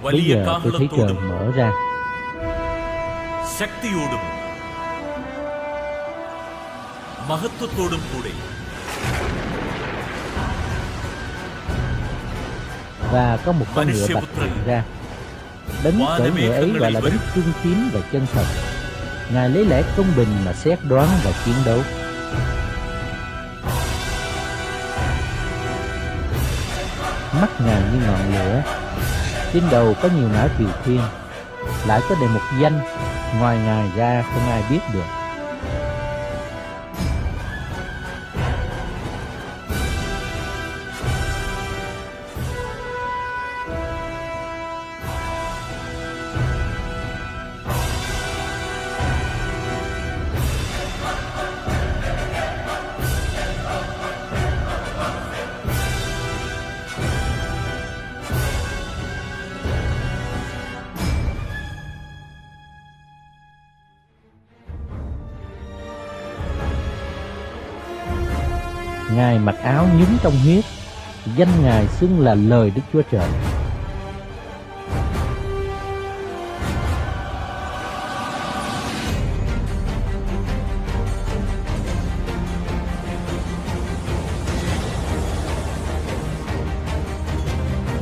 Bây giờ tôi thấy trời mở ra, và có một con ngựa bạch hiện ra. Đấng cưỡi ngựa ấy gọi là đấng trung tín và chân thật. Ngài lấy lẽ công bình mà xét đoán và chiến đấu. Mắt Ngài như ngọn lửa, trên đầu có nhiều nải triều thiên, lại có đề một danh, ngoài Ngài ra không ai biết được. Ngài mặc áo nhúng trong huyết, danh Ngài xưng là lời Đức Chúa Trời.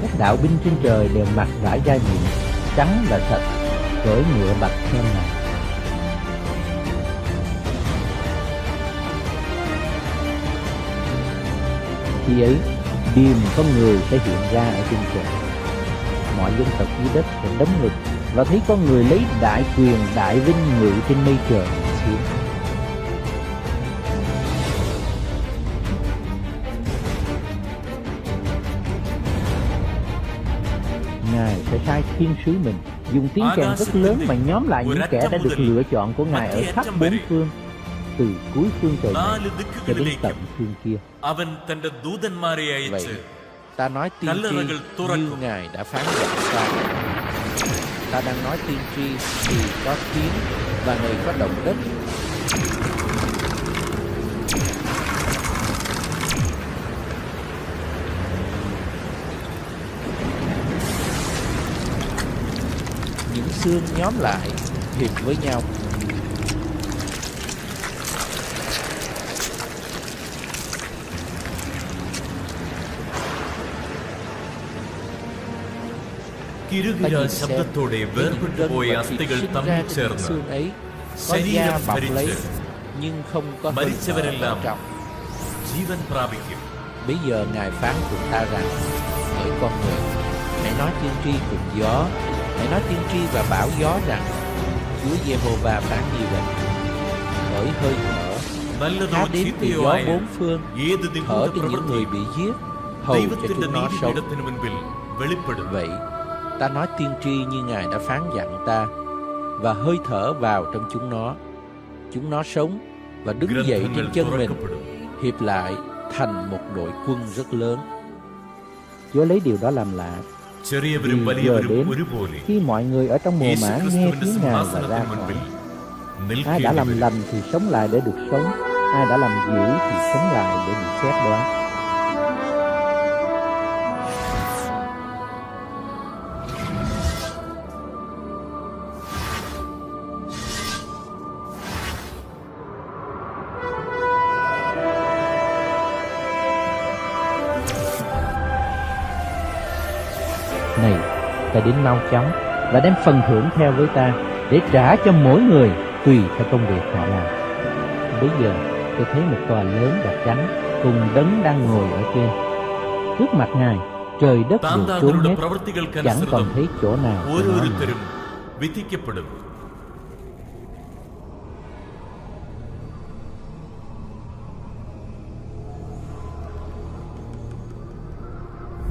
Các đạo binh trên trời đều mặc vải da mịn, trắng và sạch, cưỡi ngựa bạch theo Ngài. Khi ấy, điềm con người sẽ hiện ra ở trên trời. Mọi dân tộc dưới đất sẽ đấm ngực và thấy con người lấy đại quyền đại vinh ngự trên mây trời xuống. Ngài sẽ sai thiên sứ mình dùng tiếng kèn rất lớn mà nhóm lại những kẻ đã được lựa chọn của Ngài ở khắp bốn phương, từ cuối phương trời này cho đến tận phương kia. Vậy ta nói tiên tri như Ngài đã phán dạy ta. Ta đang nói tiên tri thì có tiếng và ngày có động đất. Những xương nhóm lại hiệp với nhau. കിരുകിര ശബ്ദത്തോടെ വേർപെട്ടു പോയ അസ്ഥികൾ തമ്മിൽ ചേർന്ന് ശരീരം ധരിച്ച് മരിച്ചവരെല്ലാം ജീവൻ പ്രാപിക്കും. Bây giờ Ngài phán cùng ta rằng: hỡi con người, hãy nói tiên tri cùng gió, hãy nói tiên tri và bảo gió rằng: Chúa Giê-hô-va phán như vậy. Hỡi hơi thở, há đến từ gió bốn phương, thở cho những người bị giết, hầu cho chúng nó sống. Vậy ta nói tiên tri như Ngài đã phán dặn ta, và hơi thở vào trong chúng nó sống và đứng dậy trên chân mình, hiệp lại thành một đội quân rất lớn. Chúa lấy điều đó làm lạ. Vì giờ đến khi mọi người ở trong mồ mả nghe tiếng Ngài và ra khỏi. Ai đã làm lành thì sống lại để được sống, ai đã làm dữ thì sống lại để bị xét đoán. Này, ta đến mau chóng và đem phần thưởng theo với ta, để trả cho mỗi người tùy theo công việc họ làm. Bây giờ tôi thấy một tòa lớn và trắng cùng Đấng đang ngồi ở trên. Trước mặt Ngài, trời đất đều trốn hết, chẳng còn thấy chỗ nào cho nó nữa.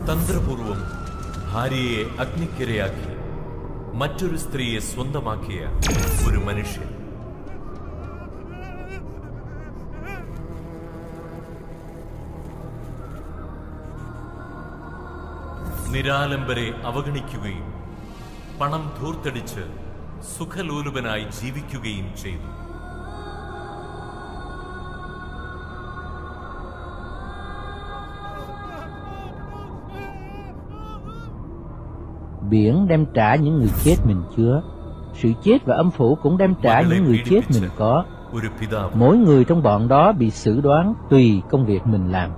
തന്ത്രപൂർവം ഭാര്യയെ അഗ്നിക്കിരയാക്കി മറ്റൊരു സ്ത്രീയെ സ്വന്തമാക്കിയ ഒരു മനുഷ്യൻ. നിരാലംബരെ അവഗണിക്കുകയും പണം ധൂർത്തടിച്ച് സുഖലോലുപനായി ജീവിക്കുകയും ചെയ്തു. Biển đem trả những người chết mình chứa. Sự chết và âm phủ cũng đem trả những người chết mình có. ഒരു പിതാവ് Mỗi người trong bọn đó bị xử đoán tùy công việc mình làm.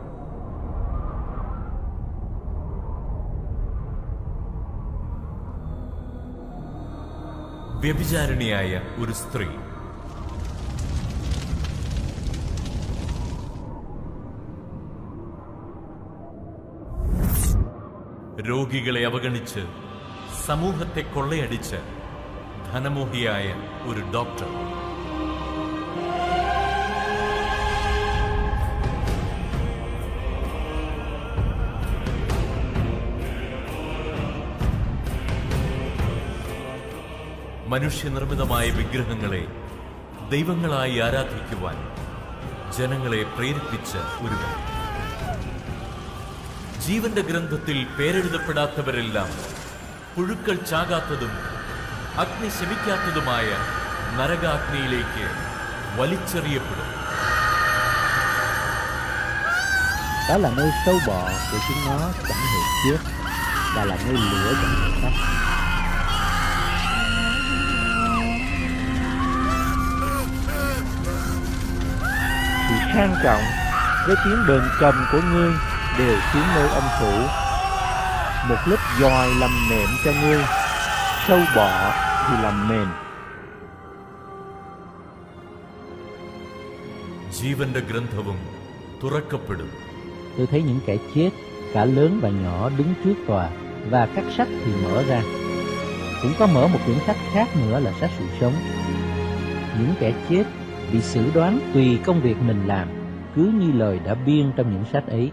വ്യഭിചാരിണിയായ ഒരു സ്ത്രീ രോഗികളെ അവഗണിച്ച് സമൂഹത്തെ കൊള്ളയടിച്ച് ധനമോഹിയായ ഒരു ഡോക്ടർ. മനുഷ്യനിർമ്മിതമായ വിഗ്രഹങ്ങളെ ദൈവങ്ങളായി ആരാധിക്കുവാൻ ജനങ്ങളെ പ്രേരിപ്പിച്ച ഒരുവൻ. ജീവന്റെ ഗ്രന്ഥത്തിൽ പേരെഴുതപ്പെടാത്തവരെല്ലാം പുഴുക്കൾ ചാകാത്തതും അഗ്നി ശമിക്കാത്തതുമായ നരകാഗ്നിയിലേക്ക് വലിച്ചെറിയപ്പെടും. Đó là nơi sâu bọ của chúng nó chẳng hề chết, và là nơi lửa chẳng hề tắt. Sự sang trọng với tiếng đờn cầm của ngươi đều xuống nơi âm phủ. Một lớp giòi làm nệm cho ngươi, sâu bọ thì làm mền. ജീവന്റെ ഗ്രന്ഥവും തുറക്കപ്പെടും. Tôi thấy những kẻ chết, cả lớn và nhỏ đứng trước tòa, và các sách thì mở ra. Cũng có mở một quyển sách khác nữa là sách sự sống. Những kẻ chết bị xử đoán tùy công việc mình làm, cứ như lời đã biên trong những sách ấy.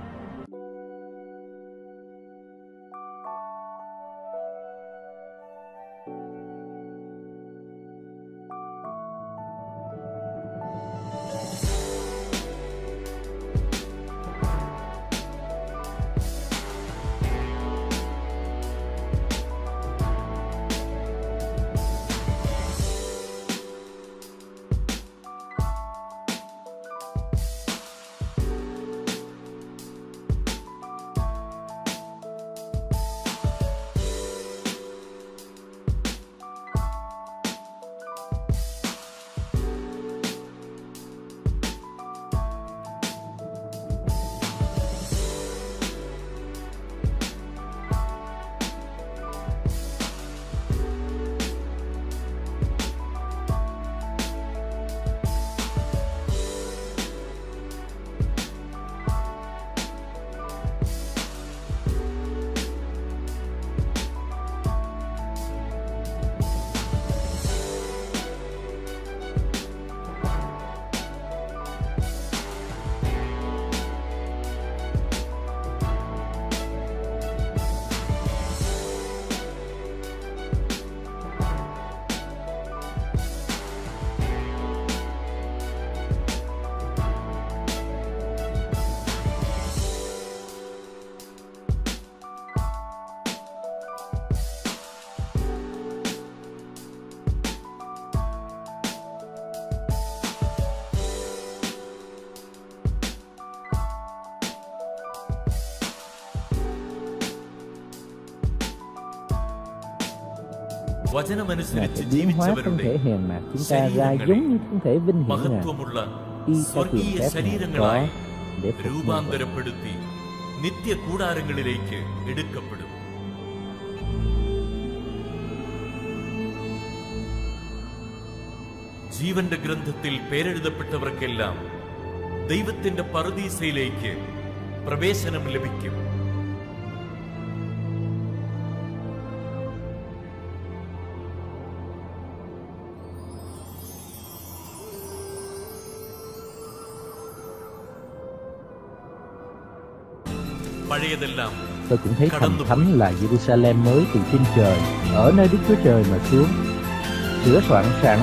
വചനമനുസരിച്ച് biến hóa thân ജീവിച്ചവരുടെ thể hèn mạt chúng ta ra giống như thân thể vinh hiển Ngài, മഹത്വമുള്ള y theo സ്വർഗീയ quyền phép Ngài ശരീരങ്ങളായി có để phục vụ. രൂപാന്തരപ്പെടുത്തി നിത്യ കൂടാരങ്ങളിലേക്ക് എടുക്കപ്പെടും. ജീവന്റെ ഗ്രന്ഥത്തിൽ പേരെഴുതപ്പെട്ടവർക്കെല്ലാം ദൈവത്തിന്റെ പറുദീസയിലേക്ക് പ്രവേശനം ലഭിക്കും. പഴയതെല്ലാം Tôi cũng thấy thành thánh là Jerusalem mới từ trên trời, ở nơi Đức Chúa Trời mà xuống, sửa soạn sẵn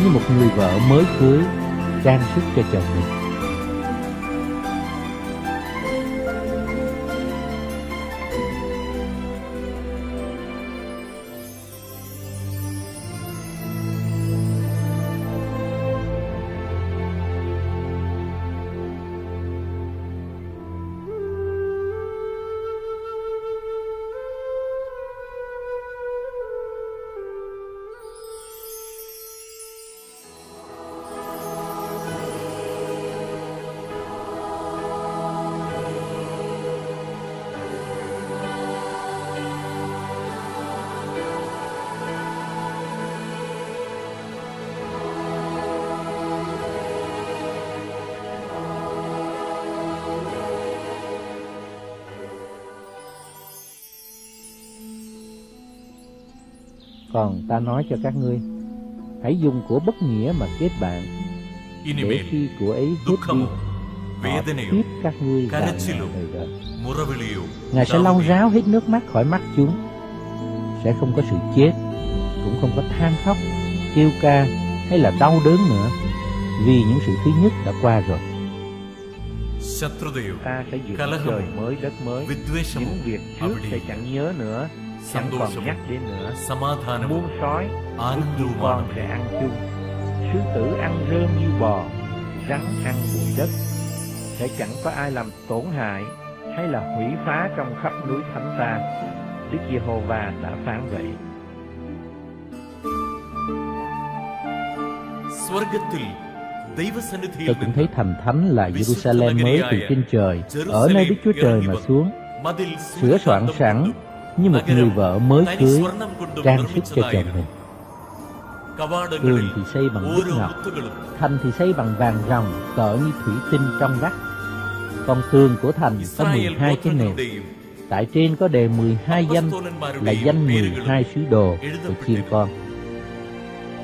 như một người vợ mới cưới, trang sức cho chồng mình. Còn ta nói cho các ngươi, hãy dùng của bất nghĩa mà kết bạn, để ഇനിമേൽ khi của ấy hết đi, ദുഃഖമോ họ വേദനയോ tiếp các ngươi vào nhà കരച്ചിലോ đời đời. മുറവിളിയോ Ngài sẽ lau ráo hết nước mắt khỏi mắt chúng. Sẽ không có sự chết, cũng không có than khóc, kêu ca hay là đau đớn nữa, vì những sự thứ nhất đã qua rồi. ശത്രുതയോ Ta sẽ dựng കലഹമോ trời mới đất mới. വിദ്വേഷമോ Những việc trước അവിടെ sẽ chẳng nhớ nữa, chẳng còn സന്തോഷമോ nhắc đến nữa. സമാധാനമോ Muôn sói, ആനന്ദവുമാണ് con അവിടെ. sẽ ăn chung. Sư tử ăn rơm như bò, rắn ăn bụi đất. Sẽ chẳng có ai làm tổn hại hay là hủy phá trong khắp núi thánh ta. Đức Giê-hô-va đã phán vậy. സ്വർഗത്തിൽ ദൈവസന്നിധിയിൽ Tôi cũng thấy നിന്ന് thành thánh là Jerusalem mới từ trên trời, ở nơi Đức Chúa Trời mà xuống, മതിൽ sửa soạn sẵn như một người vợ mới cưới, trang sức cho chồng mình. കവാടങ്ങളിൽ Tường thì xây bằng bích ഓരോ ngọc, മുത്തുകളും thành thì xây bằng vàng ròng tợ như thủy tinh trong vắt. Còn tường của thành có Israel 12 cái nền, ഗോത്രങ്ങളുടെയും tại trên có đề 12 danh, là danh 12 sứ đồ của chiên con.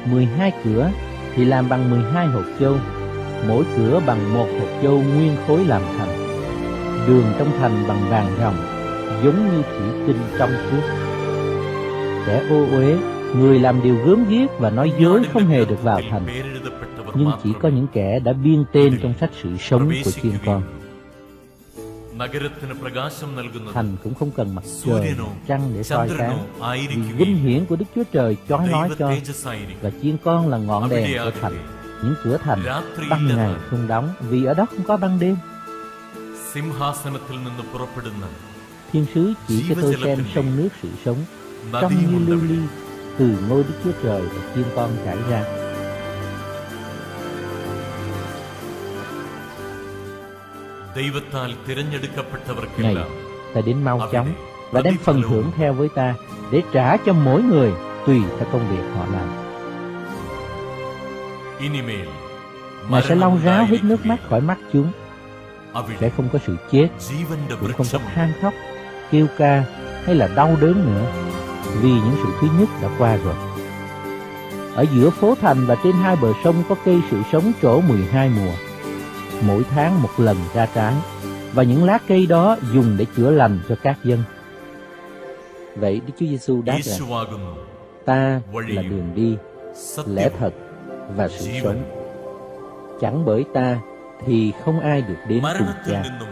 12 cửa thì làm bằng 12 hột châu, mỗi cửa bằng một hột châu nguyên khối làm thành. Đường trong thành bằng vàng ròng, giống như thủy tinh trong suốt. Kẻ ô uế, người làm điều gớm ghiếc và nói dối không hề được vào thành, nhưng chỉ có những kẻ đã biên tên trong sách sự sống của chiên con. നഗരത്തിന് പ്രകാശം നൽകുന്നത് Thành cũng không cần mặt trời, സൂര്യനോ trăng để soi ചന്ദ്രനോ sáng, vì ആയിരിക്കുകയും vinh hiển của Đức Chúa Trời chói lói ദൈവ cho, തേജസ്സായിരിക്കും. và chiên con là ngọn đèn của thành. Những cửa thành ban ngày không đóng, vì ở đó không có ban đêm. സിംഹാസനത്തിൽ നിന്ന് പുറപ്പെടുന്ന Thiên sứ chỉ cho tôi xem sông nước sự sống, trong như lưu ly từ ngôi Đức Chúa Trời và chiên con chảy ra. ദൈവത്താൽ Này, തിരഞ്ഞെടുക്കപ്പെട്ടവർക്കെല്ലാം ta đến mau chóng và đem phần thưởng theo với ta, để trả cho mỗi người tùy theo công việc họ làm. ഇനിമേൽ Ngài sẽ lau ráo hết nước mắt khỏi mắt chúng. അവിടെ Sẽ không có sự chết, ജീവന്റെ cũng không có വൃക്ഷം than khóc, kêu ca hay là đau đớn nữa, vì những sự thứ nhất đã qua rồi. Ở giữa phố thành và trên hai bờ sông có cây sự sống trổ 12 mùa, mỗi tháng một lần ra trái, và những lá cây đó dùng để chữa lành cho các dân. Vậy Đức Chúa Giêsu đáp rằng: യേശുവാകുന്നു Ta là đường đi, lẽ സത്യം thật và sự ജീവൻ. sống. Chẳng bởi ta thì không ai được đến cùng മരണത്തിൽ Cha. നിന്നും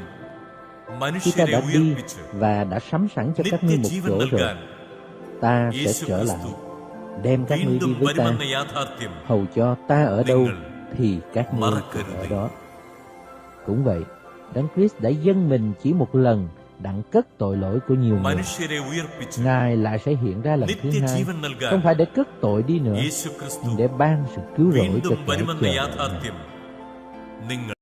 Khi ta മനുഷ്യരെ đã đi ഉയർപ്പിച്ച് và đã sắm sẵn cho các ngươi một നിത്യജീവൻ chỗ rồi, നൽകാൻ ta sẽ യേശു trở lại, ക്രിസ്തു đem các ngươi đi വീണ്ടും với ta, വരുമെന്ന യാഥാർത്ഥ്യം hầu cho ta ở đâu നിങ്ങൾ thì các ngươi cũng മറക്കരുത്. ở đó. Cũng vậy, Đấng Christ đã dâng mình chỉ một lần đặng cất tội lỗi của nhiều người. മനുഷ്യരെ ഉയർപ്പിച്ച് Ngài lại sẽ hiện ra lần thứ hai, നിത്യജീവൻ നൽകാൻ không phải để cất tội đi nữa, യേശു ക്രിസ്തു nhưng để ban sự cứu rỗi cho വീണ്ടും kẻ വരുമെന്ന chờ đợi Ngài. യാഥാർത്ഥ്യം നിങ്ങൾ